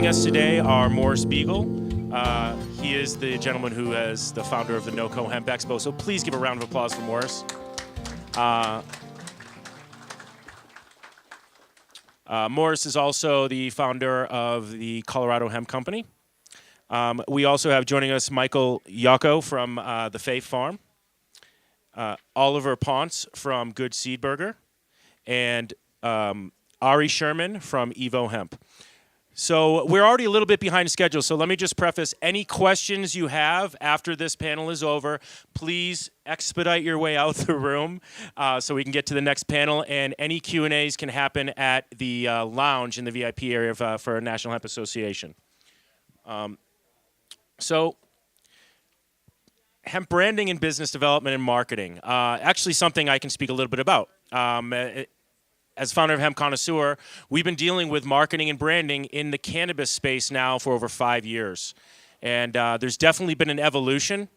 us today are Morris Beegle. He is the gentleman who is the founder of the NoCo Hemp Expo. So please give a round of applause for Morris. Morris is also the founder of the Colorado Hemp Company. We also have joining us Michael Yocco from the Faith Farm, Oliver Ponch from GoodSeed Burger, and Ari Sherman from Evo Hemp. So we're already a little bit behind schedule, so let me just preface, any questions you have after this panel is over, please expedite your way out the room so we can get to the next panel, and any Q&As can happen at the lounge in the VIP area for National Hemp Association. So hemp branding and business development and marketing, actually something I can speak a little bit about. As founder of Hemp Connoisseur, we've been dealing with marketing and branding in the cannabis space now for over 5 years. And there's definitely been an evolution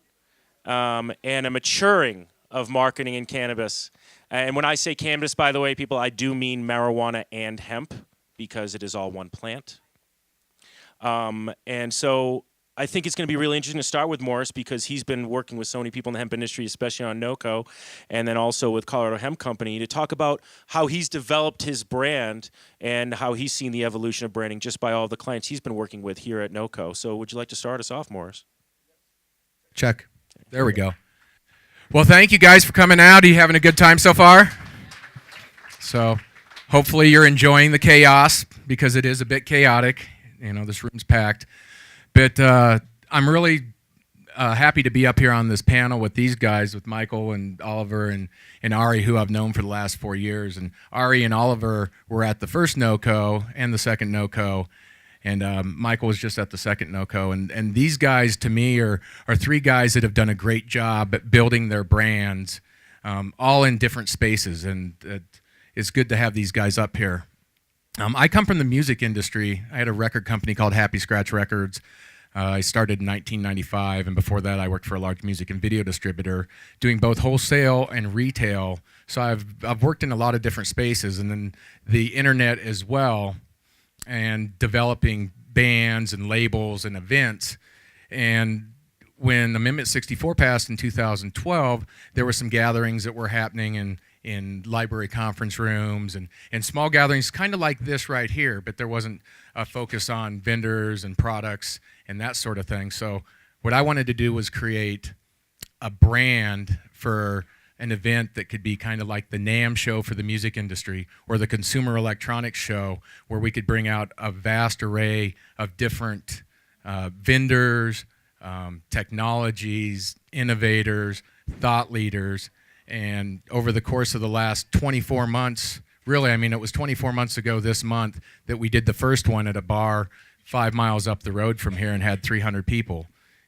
and a maturing of marketing in cannabis. And when I say cannabis, by the way, people, I do mean marijuana and hemp because it is all one plant. And so I think it's going to be really interesting to start with Morris because he's been working with so many people in the hemp industry, especially on NoCo, and then also with Colorado Hemp Company, to talk about how he's developed his brand and how he's seen the evolution of branding just by all the clients he's been working with here at NoCo. So would you like to start us off, Morris? Check. There we go. Well, thank you guys for coming out. Are you having a good time so far? So hopefully you're enjoying the chaos because it is a bit chaotic. You know, this room's packed. But I'm really happy to be up here on this panel with these guys, with Michael and Oliver and Ari, who I've known for the last 4 years. And Ari and Oliver were at the first NoCo and the second NoCo, and Michael was just at the second NoCo. And these guys, to me, are three guys that have done a great job at building their brands, all in different spaces. And it's good to have these guys up here. I come from the music industry. I had a record company called Happy Scratch Records. I started in 1995, and before that I worked for a large music and video distributor, doing both wholesale and retail. So I've worked in a lot of different spaces, and then the internet as well, and developing bands and labels and events. And when Amendment 64 passed in 2012, there were some gatherings that were happening in library conference rooms and small gatherings kind of like this right here, but there wasn't a focus on vendors and products and that sort of thing. So what I wanted to do was create a brand for an event that could be kind of like the NAMM show for the music industry or the Consumer Electronics Show, where we could bring out a vast array of different vendors, technologies, innovators, thought leaders. And over the course of the last 24 months, really, I mean, it was 24 months ago this month that we did the first one at a bar 5 miles up the road from here and had 300 people.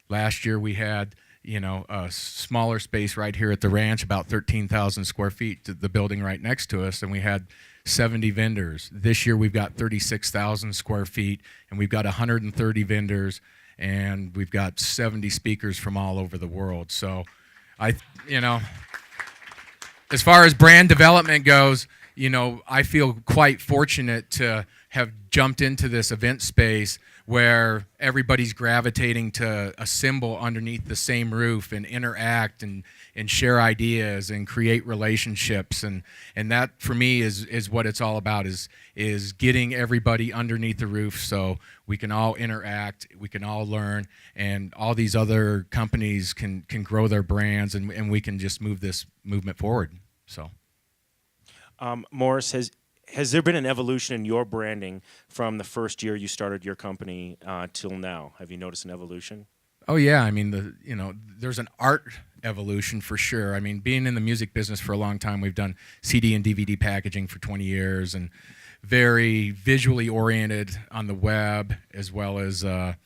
Last year we had, you know, a smaller space right here at the ranch, about 13,000 square feet, the building right next to us, and we had 70 vendors. This year we've got 36,000 square feet, and we've got 130 vendors, and we've got 70 speakers from all over the world. So as far as brand development goes, you know, I feel quite fortunate to have jumped into this event space where everybody's gravitating to a symbol underneath the same roof and interact and share ideas and create relationships. And that, for me, is what it's all about, is getting everybody underneath the roof so we can all interact, we can all learn, and all these other companies can grow their brands, and we can just move this movement forward. So, Morris, has there been an evolution in your branding from the first year you started your company till now? Have you noticed an evolution? Oh yeah, I mean, there's an art evolution for sure. I mean, being in the music business for a long time, we've done CD and DVD packaging for 20 years, and very visually oriented on the web, as well as the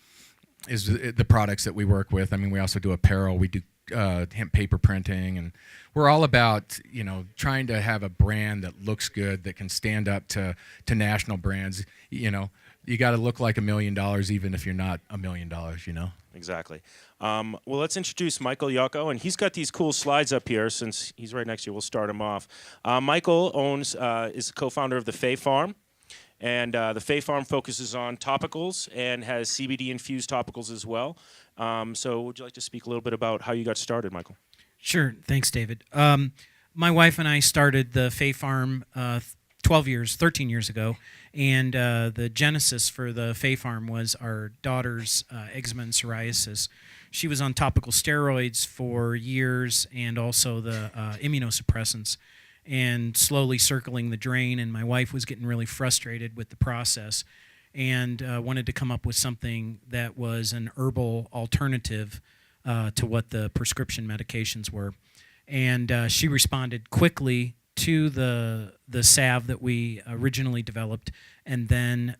products that we work with. I mean, we also do apparel. We do hemp paper printing, and we're all about, you know, trying to have a brand that looks good, that can stand up to national brands. You know, you got to look like $1 million even if you're not $1 million, you know? Exactly. Well, let's introduce Michael Yocco, and he's got these cool slides up here. Since he's right next to you, we'll start him off. Michael is co-founder of the Faith Farm, And the Fae Farm focuses on topicals and has CBD-infused topicals as well. So would you like to speak a little bit about how you got started, Michael? Sure. Thanks, David. My wife and I started the Fae Farm 13 years ago, and the genesis for the Fae Farm was our daughter's eczema and psoriasis. She was on topical steroids for years and also the immunosuppressants, and slowly circling the drain, and my wife was getting really frustrated with the process and wanted to come up with something that was an herbal alternative to what the prescription medications were. And she responded quickly to the salve that we originally developed, and then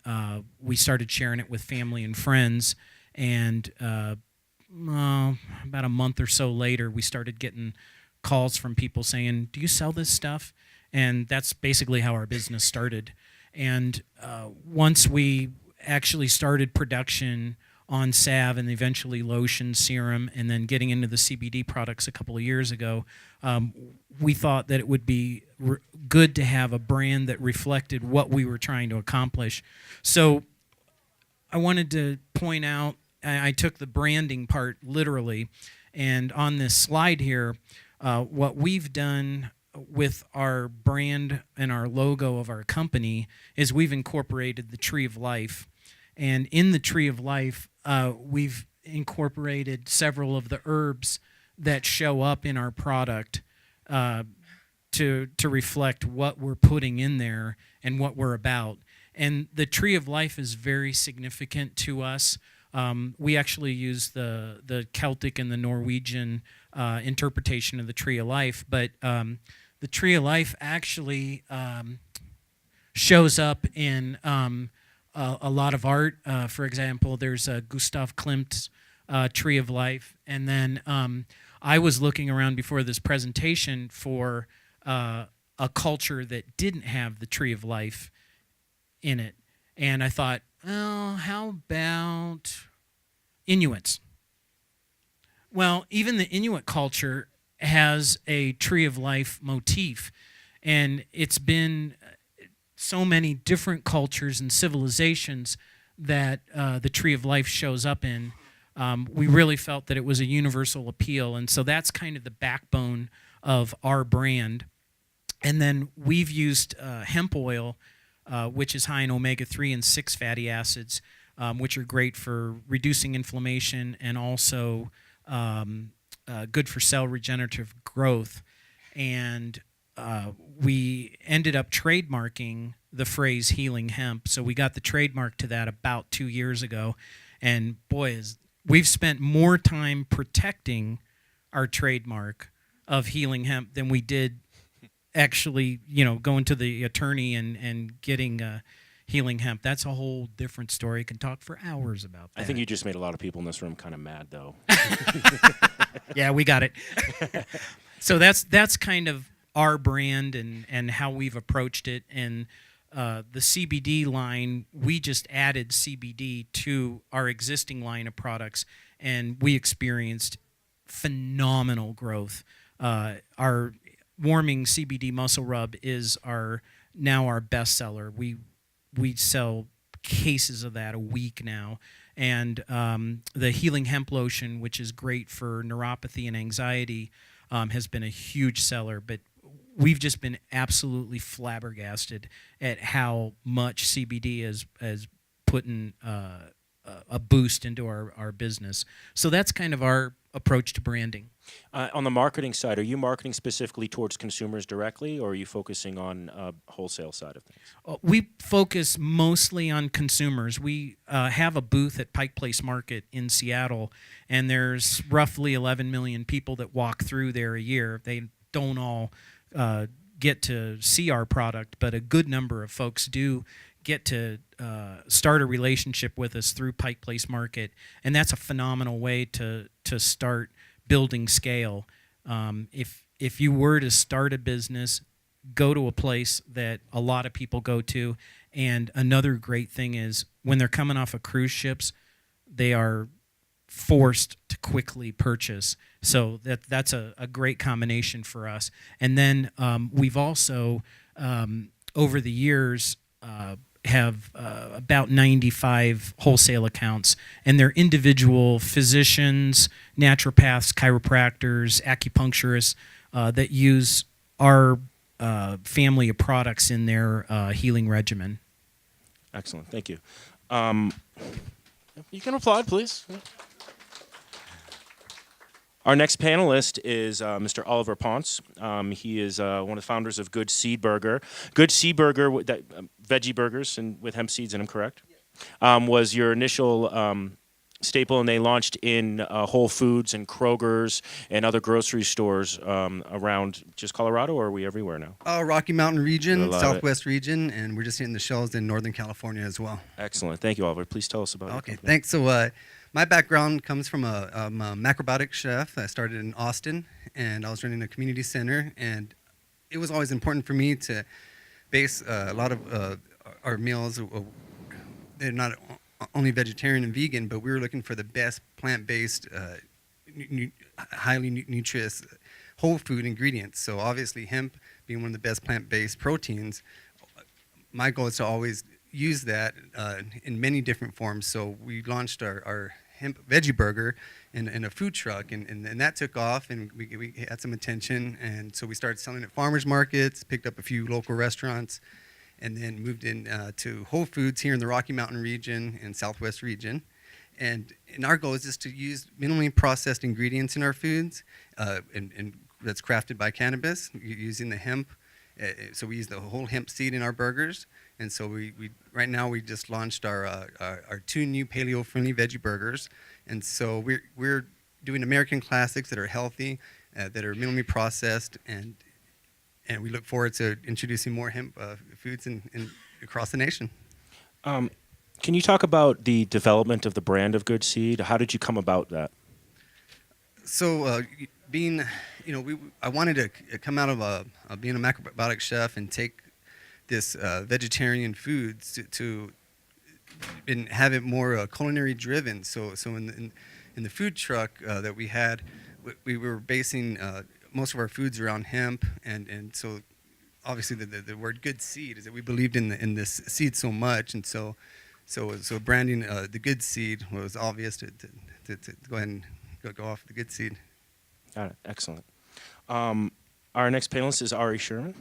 we started sharing it with family and friends. And about a month or so later, we started getting calls from people saying, "Do you sell this stuff?" And that's basically how our business started. And once we actually started production on salve and eventually lotion, serum, and then getting into the CBD products a couple of years ago, we thought that it would be good to have a brand that reflected what we were trying to accomplish. So I wanted to point out, I took the branding part literally, and on this slide here, what we've done with our brand and our logo of our company is we've incorporated the Tree of Life. And in the Tree of Life, we've incorporated several of the herbs that show up in our product to reflect what we're putting in there and what we're about. And the Tree of Life is very significant to us. We actually use the Celtic and the Norwegian interpretation of the Tree of Life, but the Tree of Life actually shows up in a lot of art. For example, there's Gustav Klimt's Tree of Life. And then I was looking around before this presentation for a culture that didn't have the Tree of Life in it. And I thought, oh, how about Inuits? Well, even the Inuit culture has a Tree of Life motif. And it's been so many different cultures and civilizations that the Tree of Life shows up in. We really felt that it was a universal appeal, and so that's kind of the backbone of our brand. And then we've used hemp oil, which is high in omega-3 and 6 fatty acids, which are great for reducing inflammation and also good for cell regenerative growth. And we ended up trademarking the phrase healing hemp. So we got the trademark to that about 2 years ago. And boy, we've spent more time protecting our trademark of healing hemp than we did actually, going to the attorney and getting healing hemp. That's a whole different story. I can talk for hours about that. I think you just made a lot of people in this room kind of mad, though. Yeah, we got it. So that's kind of our brand and how we've approached it. And the CBD line, we just added CBD to our existing line of products, and we experienced phenomenal growth. Our warming CBD muscle rub is now our best seller. We sell cases of that a week now. And the healing hemp lotion, which is great for neuropathy and anxiety, has been a huge seller. But we've just been absolutely flabbergasted at how much CBD has putting a boost into our business. So that's kind of our approach to branding. On the marketing side, are you marketing specifically towards consumers directly, or are you focusing on wholesale side of things? We focus mostly on consumers. We have a booth at Pike Place Market in Seattle, and there's roughly 11 million people that walk through there a year. They don't all get to see our product, but a good number of folks do get to start a relationship with us through Pike Place Market, and that's a phenomenal way to start building scale. If you were to start a business, go to a place that a lot of people go to. And another great thing is when they're coming off of cruise ships, they are forced to quickly purchase. So that's a great combination for us. And then we've also, over the years, have about 95 wholesale accounts, and they're individual physicians, naturopaths, chiropractors, acupuncturists that use our family of products in their healing regimen. Excellent. Thank you. You can applaud, please. Our next panelist is Mr. Oliver Ponch. He is one of the founders of GoodSeed Burger. GoodSeed Burger, veggie burgers and with hemp seeds in them, correct? Was your initial staple, and they launched in Whole Foods and Kroger's and other grocery stores around just Colorado, or are we everywhere now? Rocky Mountain region, Love Southwest region, and we're just hitting the shelves in Northern California as well. Excellent. Thank you, Oliver. Please tell us about it. Okay, thanks. So my background comes from I'm a macrobiotic chef. I started in Austin, and I was running a community center, and it was always important for me to base a lot of our meals. They're not only vegetarian and vegan, but we were looking for the best plant-based, highly nutritious whole food ingredients. So obviously hemp being one of the best plant-based proteins, my goal is to always use that in many different forms. So we launched our hemp veggie burger in a food truck, and that took off, and we had some attention, and so we started selling at farmers markets, picked up a few local restaurants, and then moved in to Whole Foods here in the Rocky Mountain region and Southwest region. And our goal is just to use minimally processed ingredients in our foods, and that's crafted by cannabis, using the hemp. So we use the whole hemp seed in our burgers. And so we right now we just launched our 2 new paleo-friendly veggie burgers. And so we're doing American classics that are healthy, that are minimally processed, and we look forward to introducing more hemp foods in across the nation. Can you talk about the development of the brand of GoodSeed? How did you come about that? So I wanted to come out of being a macrobiotic chef and take this vegetarian foods to and have it more culinary driven. So in the food truck that we had, we were basing most of our foods around hemp, and so obviously the word GoodSeed is that we believed in this seed so much, and so branding the GoodSeed was obvious to go ahead and go off the GoodSeed. Got it. Excellent. Our next panelist is Ari Sherman.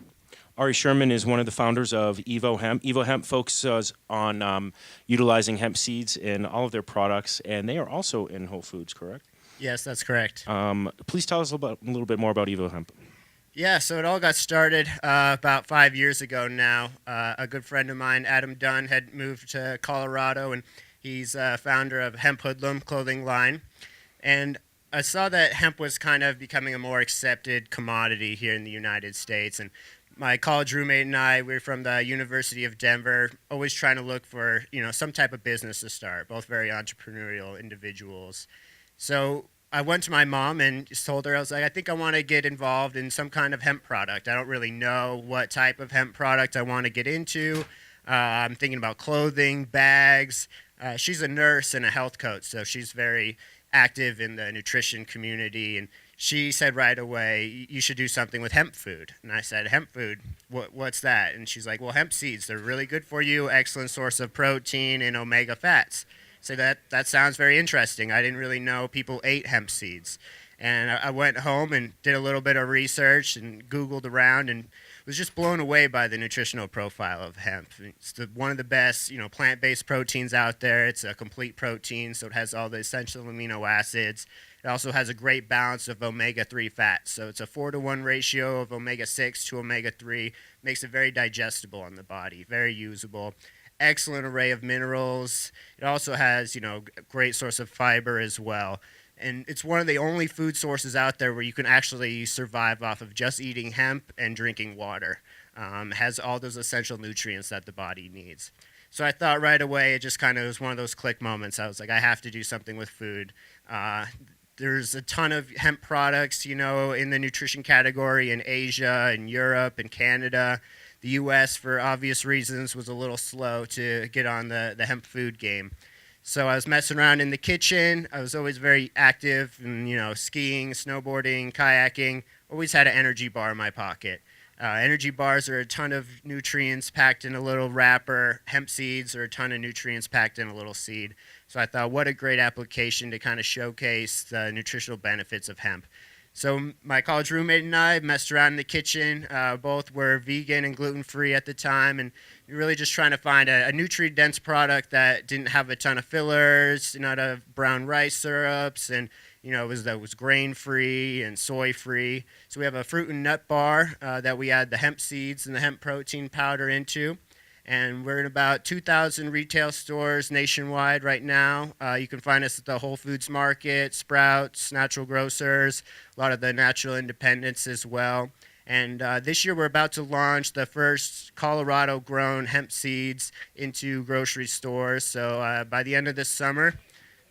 Ari Sherman is one of the founders of Evo Hemp. Evo Hemp focuses on utilizing hemp seeds in all of their products, and they are also in Whole Foods, correct? Yes, that's correct. Please tell us a little bit more about Evo Hemp. Yeah, so it all got started about 5 years ago now. A good friend of mine, Adam Dunn, had moved to Colorado, and he's founder of Hemp Hoodlum clothing line. And I saw that hemp was kind of becoming a more accepted commodity here in the United States. And my college roommate and I, we're from the University of Denver, always trying to look for, some type of business to start, both very entrepreneurial individuals. So I went to my mom and just told her, I was like, I think I want to get involved in some kind of hemp product. I don't really know what type of hemp product I want to get into. I'm thinking about clothing, bags. She's a nurse and a health coach, so she's very active in the nutrition community. And she said right away, you should do something with hemp food. And I said, hemp food? What's that? And she's like, well, hemp seeds, they're really good for you, excellent source of protein and omega fats. So that sounds very interesting. I didn't really know people ate hemp seeds. And I went home and did a little bit of research and Googled around and was just blown away by the nutritional profile of hemp. It's one of the best, plant-based proteins out there. It's a complete protein, so it has all the essential amino acids. It also has a great balance of omega-3 fats. So it's a 4-to-1 ratio of omega-6 to omega-3. Makes it very digestible on the body, very usable. Excellent array of minerals. It also has, a great source of fiber as well. And it's one of the only food sources out there where you can actually survive off of just eating hemp and drinking water. It has all those essential nutrients that the body needs. So I thought right away, it just kind of was one of those click moments. I was like, I have to do something with food. There's a ton of hemp products, in the nutrition category in Asia and Europe and Canada. The U.S., for obvious reasons, was a little slow to get on the hemp food game. So I was messing around in the kitchen. I was always very active in, skiing, snowboarding, kayaking. Always had an energy bar in my pocket. Energy bars are a ton of nutrients packed in a little wrapper. Hemp seeds are a ton of nutrients packed in a little seed. So I thought, what a great application to kind of showcase the nutritional benefits of hemp. So my college roommate and I messed around in the kitchen. Both were vegan and gluten-free at the time, and really just trying to find a nutrient-dense product that didn't have a ton of fillers, not of brown rice syrups, and that was grain-free and soy-free. So we have a fruit and nut bar that we add the hemp seeds and the hemp protein powder into. And we're in about 2,000 retail stores nationwide right now. You can find us at the Whole Foods Market, Sprouts, Natural Grocers, a lot of the natural independents as well. And this year we're about to launch the first Colorado-grown hemp seeds into grocery stores. So by the end of this summer,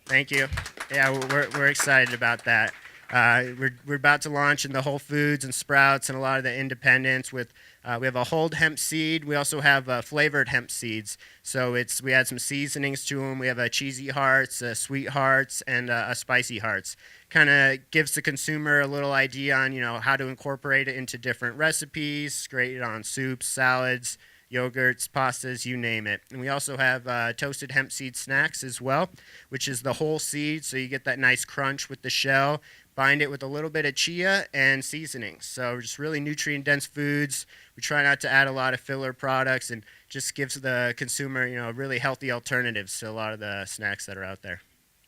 thank you. Yeah, we're excited about that. We're about to launch in the Whole Foods and Sprouts and a lot of the independents with. We have a whole hemp seed. We also have flavored hemp seeds. So we add some seasonings to them. We have a cheesy hearts, sweet hearts, and a spicy hearts. Kind of gives the consumer a little idea on how to incorporate it into different recipes. Great on soups, salads, yogurts, pastas, you name it. And we also have toasted hemp seed snacks as well, which is the whole seed. So you get that nice crunch with the shell. Bind it with a little bit of chia and seasonings. So just really nutrient-dense foods. We try not to add a lot of filler products and just gives the consumer, really healthy alternatives to a lot of the snacks that are out there.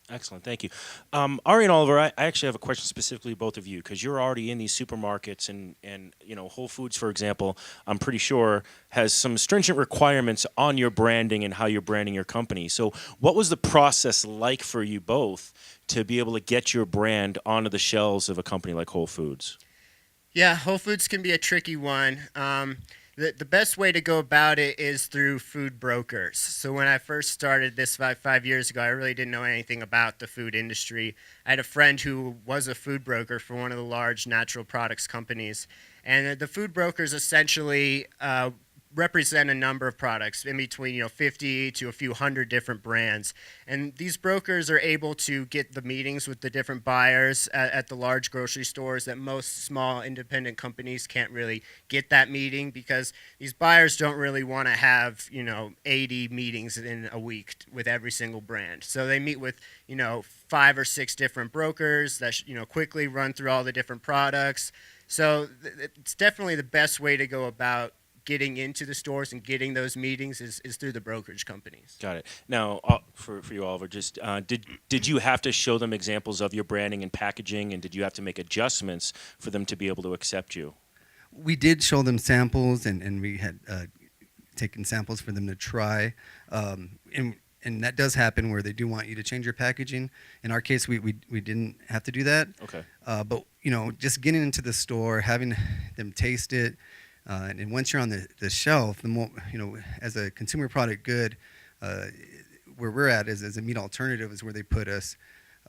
Excellent, thank you. Ari and Oliver, I actually have a question specifically to both of you because you're already in these supermarkets and Whole Foods, for example, I'm pretty sure has some stringent requirements on your branding and how you're branding your company. So what was the process like for you both to be able to get your brand onto the shelves of a company like Whole Foods? Yeah, Whole Foods can be a tricky one. The best way to go about it is through food brokers. So when I first started this 5 years ago, I really didn't know anything about the food industry. I had a friend who was a food broker for one of the large natural products companies. And the food brokers essentially represent a number of products in between 50 to a few hundred different brands, and these brokers are able to get the meetings with the different buyers at the large grocery stores that most small independent companies can't really get that meeting because these buyers don't really want to have 80 meetings in a week with every single brand. So they meet with 5 or 6 different brokers that quickly run through all the different products. So it's definitely the best way to go about getting into the stores and getting those meetings is through the brokerage companies. Got it. Now, for you, Oliver, just did you have to show them examples of your branding and packaging, and did you have to make adjustments for them to be able to accept you? We did show them samples, and we had taken samples for them to try. And that does happen where they do want you to change your packaging. In our case, we didn't have to do that. Okay. But just getting into the store, having them taste it, and once you're on the shelf, the more as a consumer product good, where we're at is as a meat alternative is where they put us.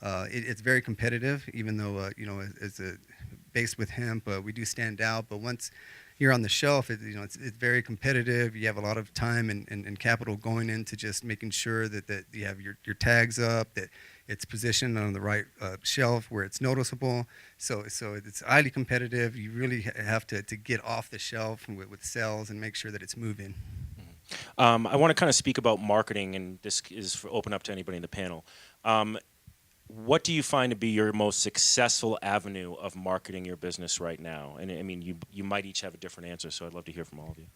It's very competitive, even though as a based with hemp, we do stand out. But once you're on the shelf, it's very competitive. You have a lot of time and capital going into just making sure that you have your tags up, that it's positioned on the right shelf where it's noticeable. So it's highly competitive. You really have to get off the shelf with sales and make sure that it's moving. I want to kind of speak about marketing, and this is open up to anybody in the panel. What do you find to be your most successful avenue of marketing your business right now? And I mean, you might each have a different answer, so I'd love to hear from all of you.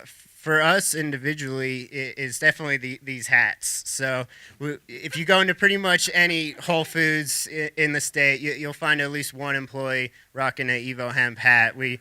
For us individually, it's definitely these hats. So if you go into pretty much any Whole Foods in the state, you'll find at least one employee rocking an Evo Hemp hat. We've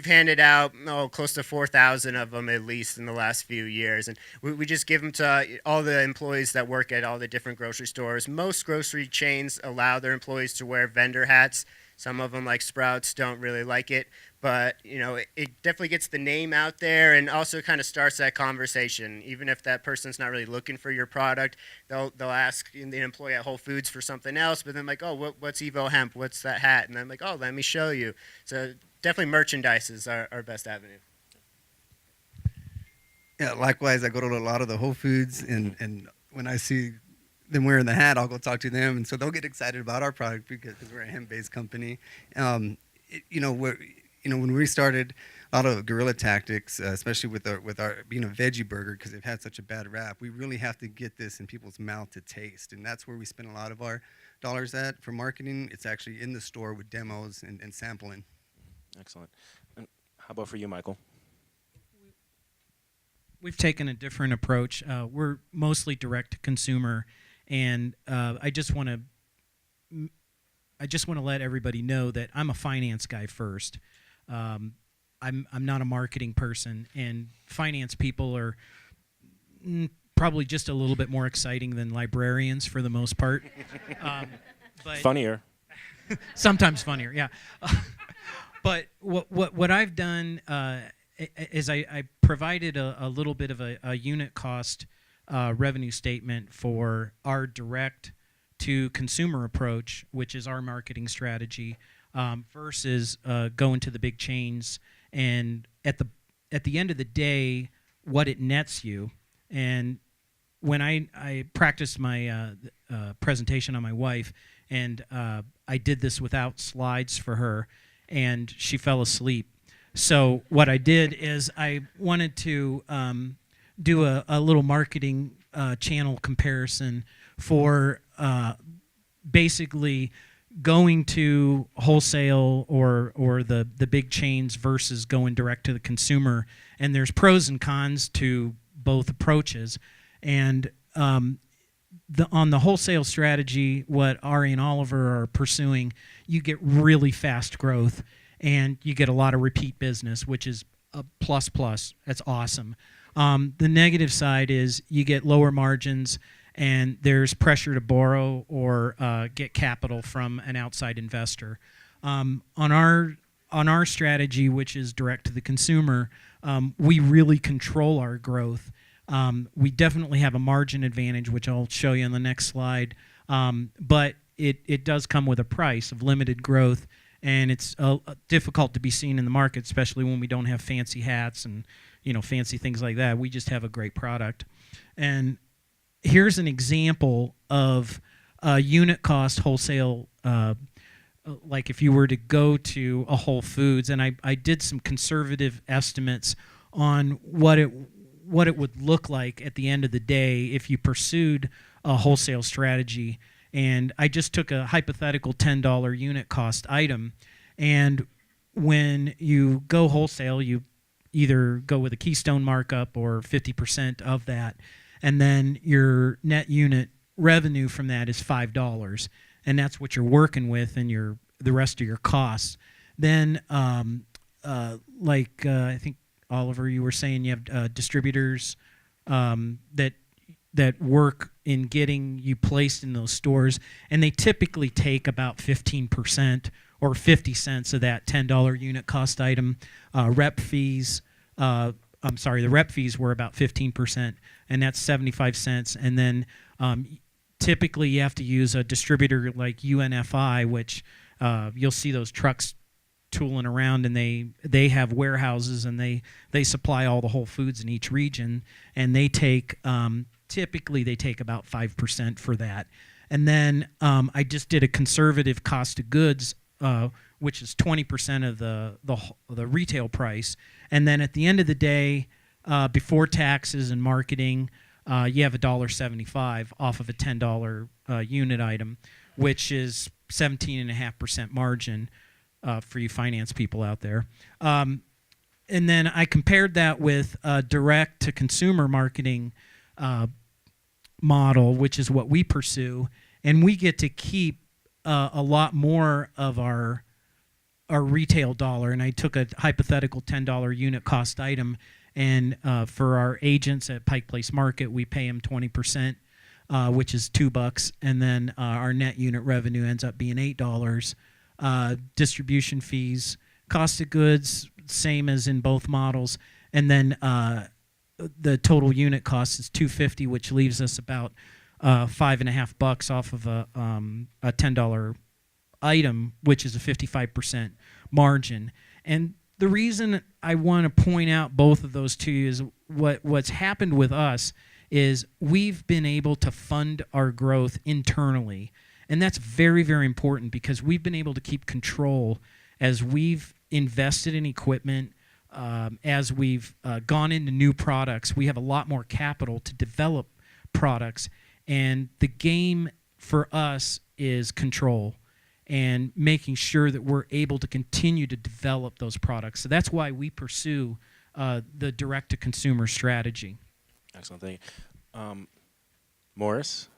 handed out close to 4,000 of them at least in the last few years, and we just give them to all the employees that work at all the different grocery stores. Most grocery chains allow their employees to wear vendor hats. Some of them, like Sprouts, don't really like it. But, it definitely gets the name out there and also kind of starts that conversation. Even if that person's not really looking for your product, they'll ask the employee at Whole Foods for something else, but then like, oh, what's Evo Hemp? What's that hat? And I'm like, oh, let me show you. So definitely merchandise is our best avenue. Yeah, likewise, I go to a lot of the Whole Foods, and when I see them wearing the hat, I'll go talk to them, and so they'll get excited about our product because we're a hemp-based company. when we started, a lot of guerrilla tactics, especially with our being a veggie burger, because they've had such a bad rap. We really have to get this in people's mouth to taste, and that's where we spend a lot of our dollars at for marketing. It's actually in the store with demos and sampling. Excellent. And how about for you, Michael? We've taken a different approach. We're mostly direct to consumer, and I just want to let everybody know that I'm a finance guy first. I'm not a marketing person, and finance people are probably just a little bit more exciting than librarians for the most part. But Funnier. sometimes funnier, yeah. But what I've done is I provided a little bit of a unit cost revenue statement for our direct to consumer approach, which is our marketing strategy, versus going to the big chains. And at the end of the day, what it nets you. And when I practiced my presentation on my wife, and I did this without slides for her, and she fell asleep. So what I did is I wanted to do a little marketing channel comparison for basically going to wholesale or the big chains versus going direct to the consumer. And there's pros and cons to both approaches. And on the wholesale strategy, what Ari and Oliver are pursuing, you get really fast growth and you get a lot of repeat business, which is a plus. That's awesome. The negative side is you get lower margins and there's pressure to borrow or get capital from an outside investor. On our strategy, which is direct to the consumer, we really control our growth. We definitely have a margin advantage, which I'll show you on the next slide. But it does come with a price of limited growth, and it's difficult to be seen in the market, especially when we don't have fancy hats and fancy things like that. We just have a great product. And here's an example of a unit cost wholesale, like if you were to go to a Whole Foods, and I did some conservative estimates on what it would look like at the end of the day if you pursued a wholesale strategy. And I just took a hypothetical $10 unit cost item, and when you go wholesale, you either go with a Keystone markup or 50% of that, and then your net unit revenue from that is $5, and that's what you're working with and the rest of your costs. Then, I think Oliver, you were saying you have distributors that work in getting you placed in those stores, and they typically take about 15% or 50 cents of that $10 unit cost item. Rep fees. The rep fees were about 15%, and that's 75 cents. And then typically you have to use a distributor like UNFI, which you'll see those trucks tooling around, and they have warehouses, and they supply all the Whole Foods in each region, and they take typically they take about 5% for that. And then I just did a conservative cost of goods, which is 20% of the retail price. And then at the end of the day, before taxes and marketing, you have $1.75 off of a $10 unit item, which is 17.5% margin for you finance people out there. And then I compared that with a direct-to-consumer marketing model, which is what we pursue, and we get to keep a lot more of our retail dollar. And I took a hypothetical $10 unit cost item, and for our agents at Pike Place Market, we pay them 20%, which is $2, and then our net unit revenue ends up being $8. Distribution fees, cost of goods, same as in both models, and then the total unit cost is $2.50, which leaves us about $5.50 off of a $10 item, which is a 55% margin. And the reason I want to point out both of those to you is what's happened with us is we've been able to fund our growth internally. And that's very, very important because we've been able to keep control as we've invested in equipment. As we've gone into new products, we have a lot more capital to develop products, and the game for us is control and making sure that we're able to continue to develop those products. So that's why we pursue the direct-to-consumer strategy. Excellent, thank you. Morris?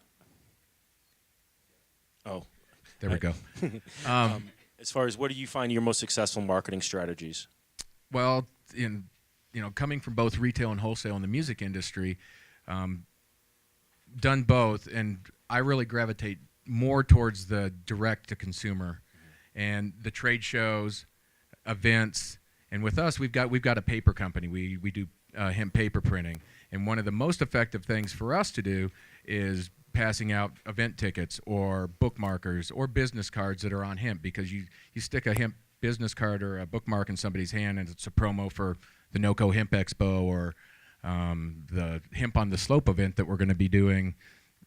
Oh. There we go. As far as what do you find your most successful marketing strategies? Well, coming from both retail and wholesale in the music industry, done both, and I really gravitate more towards the direct-to-consumer and the trade shows, events, and with us, we've got a paper company. We do hemp paper printing, and one of the most effective things for us to do is passing out event tickets or bookmarkers or business cards that are on hemp, because you stick a hemp business card or a bookmark in somebody's hand and it's a promo for the NoCo Hemp Expo or the Hemp on the Slope event that we're going to be doing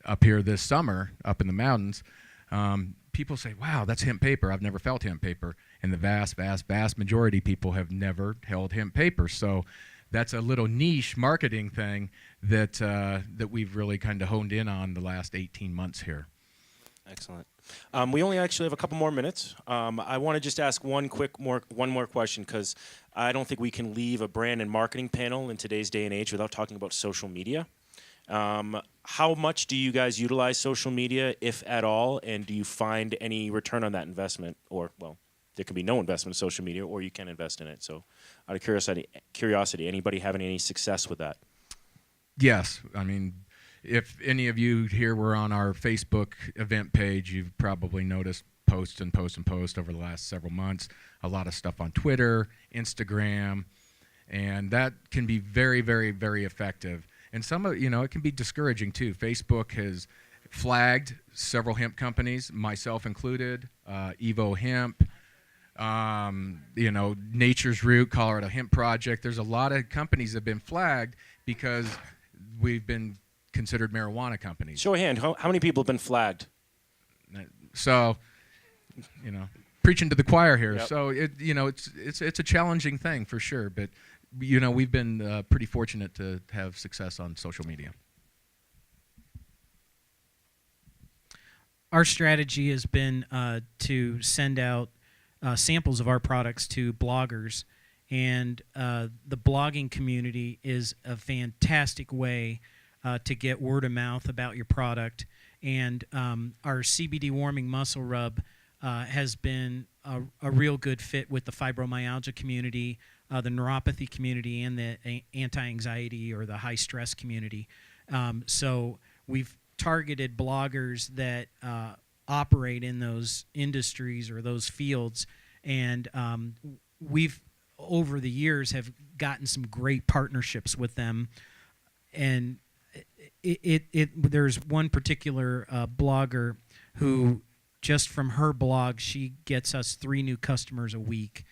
up here this summer up in the mountains. People say, wow, that's hemp paper. I've never felt hemp paper. And the vast, vast, vast majority of people have never held hemp paper. So that's a little niche marketing thing that we've really kind of honed in on the last 18 months here. Excellent. We only actually have a couple more minutes. I want to just ask one more question, because I don't think we can leave a brand and marketing panel in today's day and age without talking about social media. How much do you guys utilize social media, if at all, and do you find any return on that investment? Or, well, there can be no investment in social media, or you can invest in it. So out of curiosity, anybody having any success with that? Yes. I mean, if any of you here were on our Facebook event page, you've probably noticed posts over the last several months. A lot of stuff on Twitter, Instagram, and that can be very, very, very effective. And some of, it can be discouraging too. Facebook has flagged several hemp companies, myself included, Evo Hemp, Nature's Root, Colorado Hemp Project. There's a lot of companies that have been flagged because we've been considered marijuana companies. Show of hand, how many people have been flagged? So, preaching to the choir here. Yep. So it's a challenging thing for sure, but we've been pretty fortunate to have success on social media. Our strategy has been to send out samples of our products to bloggers, and the blogging community is a fantastic way to get word of mouth about your product. And our CBD warming muscle rub has been a real good fit with the fibromyalgia community, the neuropathy community, and the anti-anxiety or the high stress community. So we've targeted bloggers that operate in those industries or those fields, and we've over the years have gotten some great partnerships with them. And there's one particular blogger who, just from her blog, she gets us 3 new customers a week,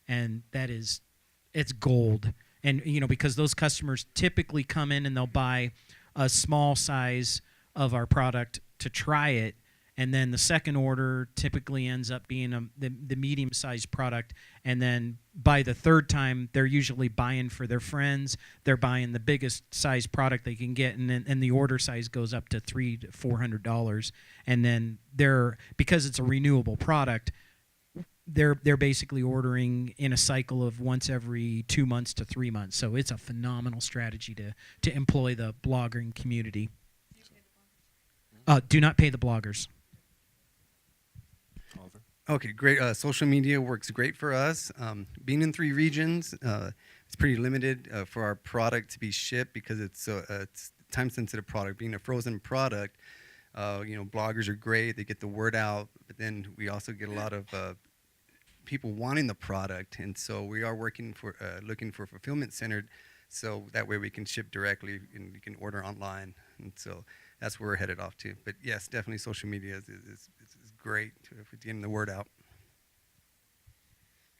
and it's gold. And because those customers typically come in and they'll buy a small size of our product to try it, and then the second order typically ends up being the medium-sized product, and then by the third time they're usually buying for their friends. They're buying the biggest size product they can get, and the order size goes up to $300 to $400, and then because it's a renewable product, they're basically ordering in a cycle of once every 2 months to 3 months. So it's a phenomenal strategy to employ the blogging community. Do not pay the bloggers. Okay, great. Social media works great for us. Being in 3 regions, it's pretty limited for our product to be shipped because it's time-sensitive product. Being a frozen product, bloggers are great. They get the word out, but then we also get a lot of people wanting the product, and so we are looking for a fulfillment center, so that way we can ship directly and we can order online, and so that's where we're headed off to. But yes, definitely social media is great for getting the word out.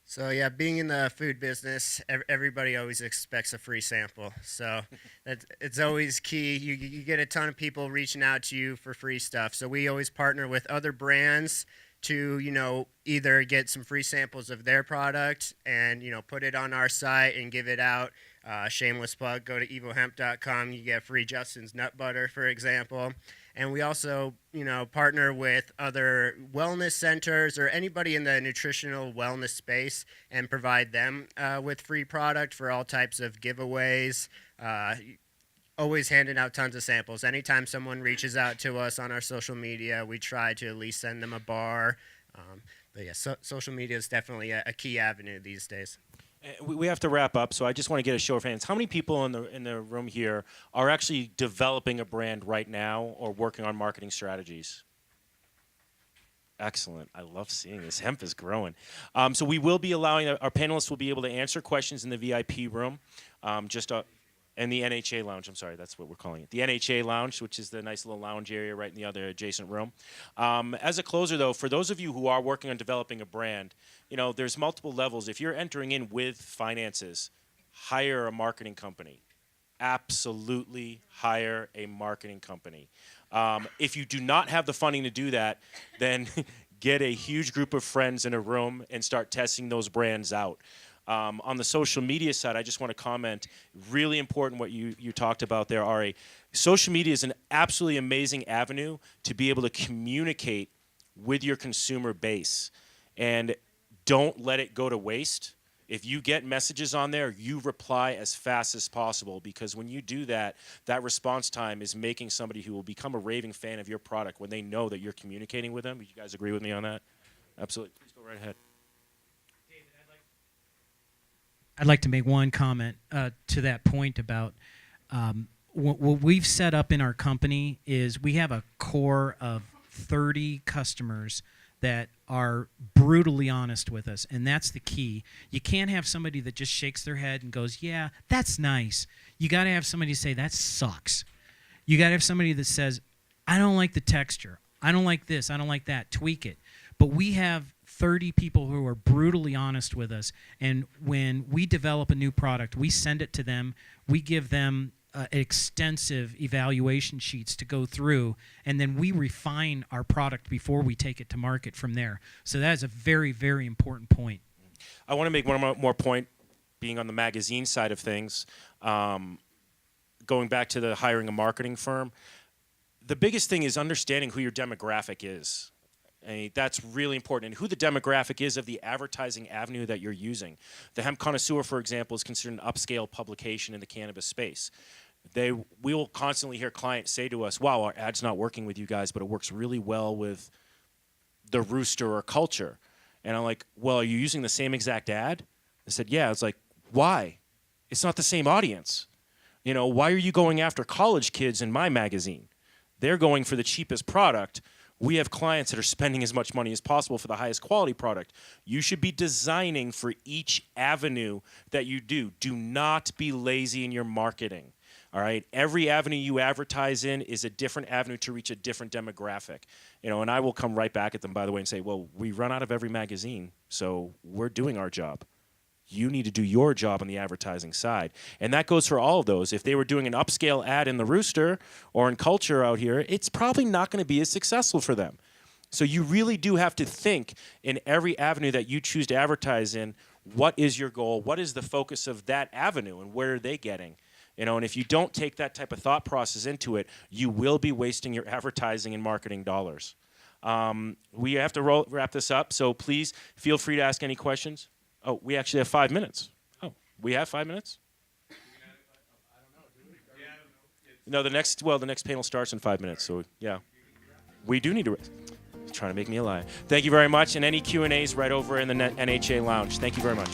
So yeah, being in the food business, everybody always expects a free sample. So it's always key. You get a ton of people reaching out to you for free stuff. So we always partner with other brands to, either get some free samples of their product and, put it on our site and give it out. Shameless plug, go to evohemp.com. You get free Justin's nut butter, for example. And we also, partner with other wellness centers or anybody in the nutritional wellness space and provide them with free product for all types of giveaways. Always handing out tons of samples. Anytime someone reaches out to us on our social media, we try to at least send them a bar. But yeah, social media is definitely a key avenue these days. We have to wrap up, so I just want to get a show of hands. How many people in the room here are actually developing a brand right now or working on marketing strategies? Excellent. I love seeing this. Hemp is growing. So we will be allowing our panelists will be able to answer questions in the VIP room, and the NHA lounge. I'm sorry, that's what we're calling it. The NHA lounge, which is the nice little lounge area right in the other adjacent room. As a closer, though, for those of you who are working on developing a brand, there's multiple levels. If you're entering in with finances, hire a marketing company. Absolutely hire a marketing company. If you do not have the funding to do that, then get a huge group of friends in a room and start testing those brands out. On the social media side, I just want to comment, really important what you talked about there, Ari. Social media is an absolutely amazing avenue to be able to communicate with your consumer base. And don't let it go to waste. If you get messages on there, you reply as fast as possible, because when you do that, that response time is making somebody who will become a raving fan of your product when they know that you're communicating with them. You guys agree with me on that? Absolutely. Please go right ahead. I'd like to make one comment to that point about what we've set up in our company is we have a core of 30 customers that are brutally honest with us, and that's the key. You can't have somebody that just shakes their head and goes, yeah, that's nice. You got to have somebody say, that sucks. You got to have somebody that says, I don't like the texture. I don't like this. I don't like that. Tweak it. But we have 30 people who are brutally honest with us, and when we develop a new product, we send it to them. We give them extensive evaluation sheets to go through, and then we refine our product before we take it to market from there. So that is a very, very important point. I want to make one more point, being on the magazine side of things, going back to the hiring a marketing firm. The biggest thing is understanding who your demographic is. That's really important, and who the demographic is of the advertising avenue that you're using. The Hemp Connoisseur, for example, is considered an upscale publication in the cannabis space. We will constantly hear clients say to us, wow, our ad's not working with you guys, but it works really well with the Rooster or Culture. And I'm like, well, are you using the same exact ad? I said, yeah. It's like, why? It's not the same audience. Why are you going after college kids in my magazine? They're going for the cheapest product. We have clients that are spending as much money as possible for the highest quality product. You should be designing for each avenue that you do. Do not be lazy in your marketing. All right? Every avenue you advertise in is a different avenue to reach a different demographic. And I will come right back at them, by the way, and say, well, we run out of every magazine, so we're doing our job. You need to do your job on the advertising side. And that goes for all of those. If they were doing an upscale ad in the Rooster or in Culture out here, it's probably not going to be as successful for them. So you really do have to think in every avenue that you choose to advertise in, what is your goal? What is the focus of that avenue, and where are they getting? And if you don't take that type of thought process into it, you will be wasting your advertising and marketing dollars. We have to wrap this up, so please feel free to ask any questions. Oh, we actually have 5 minutes. Oh, we have 5 minutes? No, the next panel starts in 5 minutes, so yeah. We do need to rest. Trying to make me a lie. Thank you very much, and any Q&As right over in the NHA lounge. Thank you very much.